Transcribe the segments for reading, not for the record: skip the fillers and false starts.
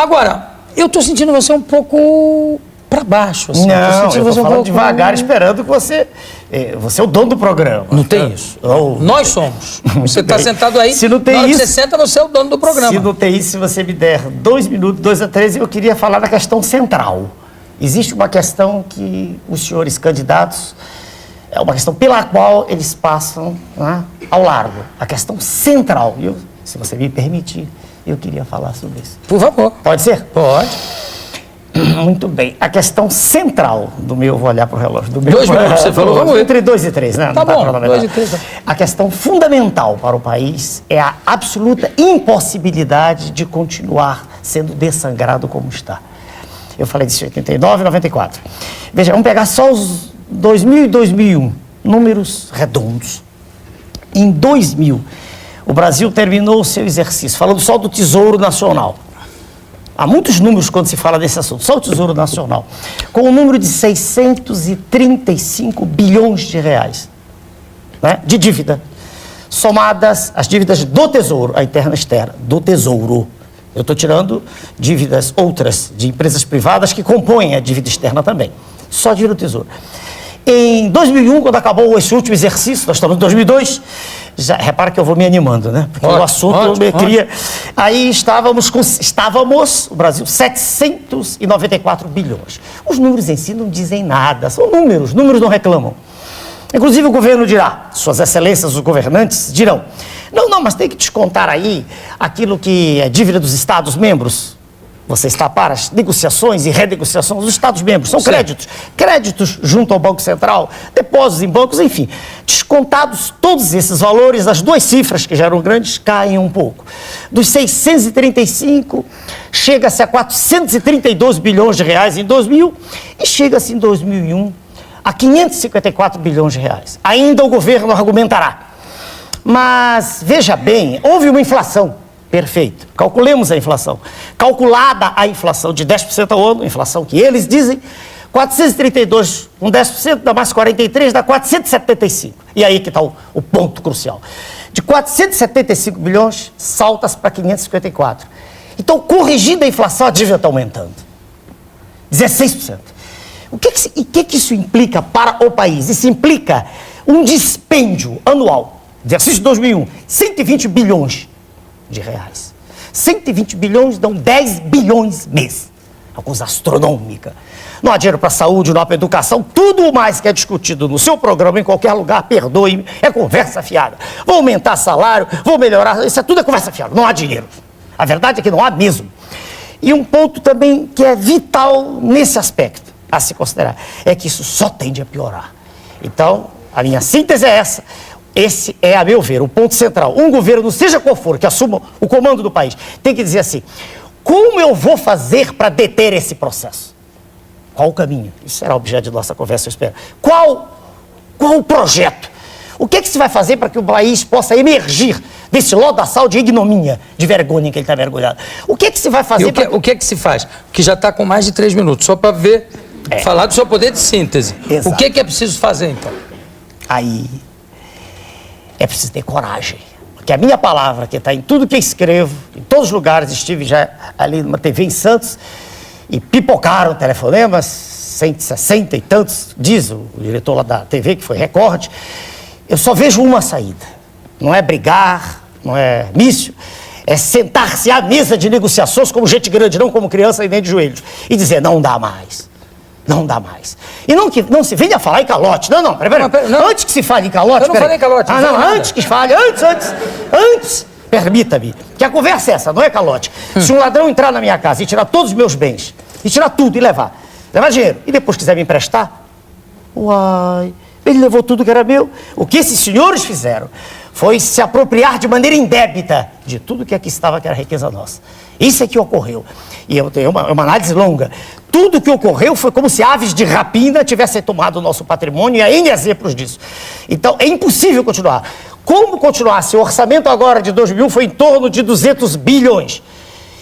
Agora, eu estou sentindo você um pouco para baixo. Assim. Não, eu tô falando devagar, pouco... esperando que você é o dono do programa. Não tem isso. Nós somos. Você está sentado aí, se não tem na hora isso, que você senta, você é o dono do programa. Se não tem isso, se você me der 2 minutos, 2 a 3, eu queria falar da questão central. Existe uma questão que os senhores candidatos, é uma questão pela qual eles passam, né, ao largo. A questão central. Se você me permitir, eu queria falar sobre isso. Por favor. Pode ser? Pode. Muito bem. A questão central do meu... Vou olhar para o relógio. Do meu, 2 minutos, você falou. Vamos ver. Entre 2 e 3, né? Tá bom, 2 e 3. Tá. A questão fundamental para o país é a absoluta impossibilidade de continuar sendo dessangrado como está. Eu falei disso em 89 e 94. Veja, vamos pegar só os 2000 e 2001, números redondos. Em 2000, o Brasil terminou o seu exercício, falando só do Tesouro Nacional. Há muitos números quando se fala desse assunto, só o Tesouro Nacional, com o número de 635 bilhões de reais, né, de dívida, somadas as dívidas do Tesouro, a interna e externa, do Tesouro. Eu estou tirando dívidas outras de empresas privadas que compõem a dívida externa também, só a dívida do Tesouro. Em 2001, quando acabou esse último exercício, nós estamos em 2002, já, repara que eu vou me animando, né? Porque o assunto eu queria... Aí estávamos, o Brasil, 794 bilhões. Os números em si não dizem nada, são números não reclamam. Inclusive o governo dirá, suas excelências, os governantes dirão, não, mas tem que descontar aí aquilo que é dívida dos Estados-membros. Você está para as negociações e renegociações dos Estados-membros. São créditos junto ao Banco Central, depósitos em bancos, enfim. Descontados todos esses valores, as 2 cifras que já eram grandes caem um pouco. Dos 635, chega-se a 432 bilhões de reais em 2000 e chega-se em 2001 a 554 bilhões de reais. Ainda o governo argumentará. Mas, veja bem, houve uma inflação. Perfeito. Calculemos a inflação. Calculada a inflação de 10% ao ano, inflação que eles dizem, 432 com 10% dá mais 43, dá 475. E aí que está o ponto crucial. De 475 bilhões, salta-se para 554. Então, corrigida a inflação, a dívida está aumentando. 16%. O que isso implica para o país? Isso implica um dispêndio anual, exercício de 2001, 120 bilhões de reais. 120 bilhões dão 10 bilhões mês. Uma coisa astronômica. Não há dinheiro para a saúde, não há para a educação. Tudo mais que é discutido no seu programa, em qualquer lugar, perdoe-me, é conversa fiada. Vou aumentar salário, vou melhorar, isso tudo é conversa fiada. Não há dinheiro. A verdade é que não há mesmo. E um ponto também que é vital nesse aspecto a se considerar, é que isso só tende a piorar. Então, a minha síntese é essa. Esse é, a meu ver, o ponto central. Um governo, seja qual for, que assuma o comando do país, tem que dizer assim, como eu vou fazer para deter esse processo? Qual o caminho? Isso será objeto de nossa conversa, eu espero. Qual o projeto? O que se vai fazer para que o país possa emergir desse lodaçal de ignomínia, de vergonha que ele está mergulhado? O que se vai fazer o que se faz? Que já está com mais de 3 minutos, só para ver, falar do seu poder de síntese. Exato. O que é preciso fazer, então? Aí... é preciso ter coragem, porque a minha palavra, que está em tudo que eu escrevo, em todos os lugares, estive já ali numa TV em Santos, e pipocaram telefonemas, 160 e tantos, diz o diretor lá da TV, que foi recorde, eu só vejo uma saída, não é brigar, não é mício, é sentar-se à mesa de negociações como gente grande, não como criança e nem de joelhos, e dizer, não dá mais. Não dá mais. E não se venha falar em calote. Não, peraí. Antes que se fale em calote... Eu não falei em calote. Antes que se fale, antes, permita-me, que a conversa é essa, não é calote. Se um ladrão entrar na minha casa e tirar todos os meus bens, e tirar tudo e levar dinheiro, e depois quiser me emprestar, uai, ele levou tudo que era meu. O que esses senhores fizeram foi se apropriar de maneira indébita de tudo que aqui estava, que era riqueza nossa. Isso é que ocorreu. E eu tenho uma análise longa. Tudo que ocorreu foi como se aves de rapina tivessem tomado o nosso patrimônio, e há N exemplos disso. Então, é impossível continuar. Como continuar se o orçamento agora de 2001 foi em torno de 200 bilhões?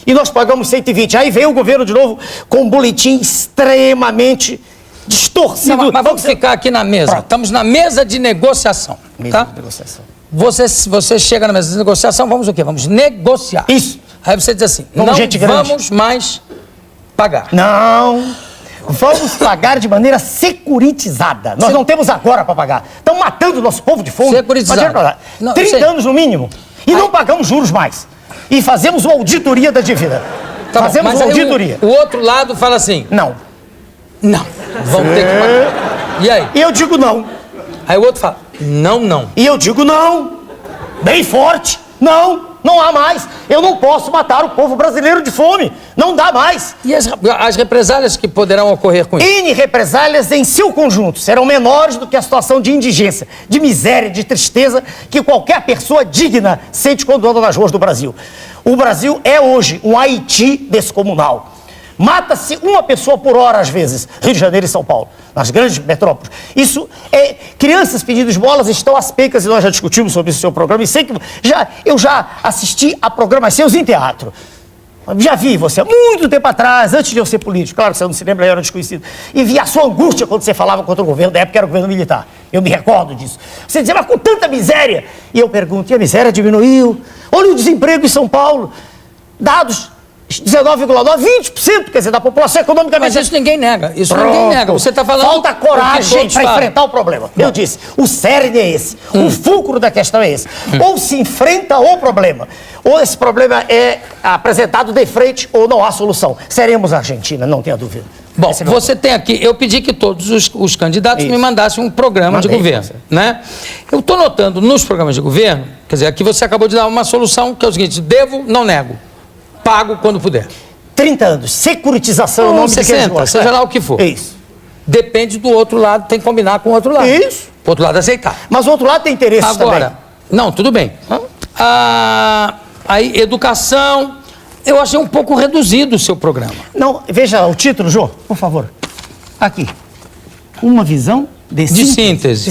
E nós pagamos 120. Aí veio o governo de novo com um boletim extremamente distorcido. Não, mas vamos ficar aqui na mesa. Pronto. Estamos na mesa de negociação. Mesa tá? de negociação. Você chega na mesa de negociação, vamos o quê? Vamos negociar. Isso. Aí você diz assim, Como não gente grande. vamos mais pagar. Não. Vamos pagar de maneira securitizada. Nós não temos agora para pagar. Estão matando o nosso povo de fome. Securitizada. Não, 30 sei. anos no mínimo. E não pagamos juros mais. E fazemos uma auditoria da dívida. Tá bom, fazemos mas uma aí auditoria. o outro lado fala assim, Não. não, vamos ter que pagar. E aí? E eu digo não. Aí o outro fala, não. E eu digo não. Bem forte. Não há mais. Eu não posso matar o povo brasileiro de fome. Não dá mais. E as represálias que poderão ocorrer com isso? N represálias em seu conjunto serão menores do que a situação de indigência, de miséria, de tristeza que qualquer pessoa digna sente quando anda nas ruas do Brasil. O Brasil é hoje um Haiti descomunal. Mata-se uma pessoa por hora, às vezes, Rio de Janeiro e São Paulo, nas grandes metrópoles. Isso é... Crianças pedindo esmolas estão às pecas, e nós já discutimos sobre esse seu programa, e sei que eu já assisti a programas seus em teatro. Já vi você há muito tempo atrás, antes de eu ser político, claro que você não se lembra, eu era desconhecido, e vi a sua angústia quando você falava contra o governo, da época era o governo militar. Eu me recordo disso. Você dizia, mas com tanta miséria. E eu pergunto, e a miséria diminuiu? Olha o desemprego em São Paulo. Dados... 19,9%, 20%, quer dizer, da população economicamente... Mas isso ninguém nega, isso ninguém nega. Você está falando... Falta coragem para enfrentar o problema. Eu disse, o cerne é esse, o fulcro da questão é esse. Ou se enfrenta o problema, ou esse problema é apresentado de frente, ou não há solução. Seremos a Argentina, não tenha dúvida. Bom, você tem aqui... Eu pedi que todos os candidatos me mandassem um programa de governo, né? Eu estou notando nos programas de governo, quer dizer, aqui você acabou de dar uma solução, que é o seguinte, devo, não nego. Pago quando puder. 30 anos. Securitização é o nome 60, seja lá o que for. É isso. Depende do outro lado, tem que combinar com o outro lado. Isso. O outro lado aceitar. Mas o outro lado tem interesse Agora, também. não, tudo bem. Aí, educação, eu achei um pouco reduzido o seu programa. Não, veja o título, Jô, por favor. Aqui. Uma visão de síntese. De síntese.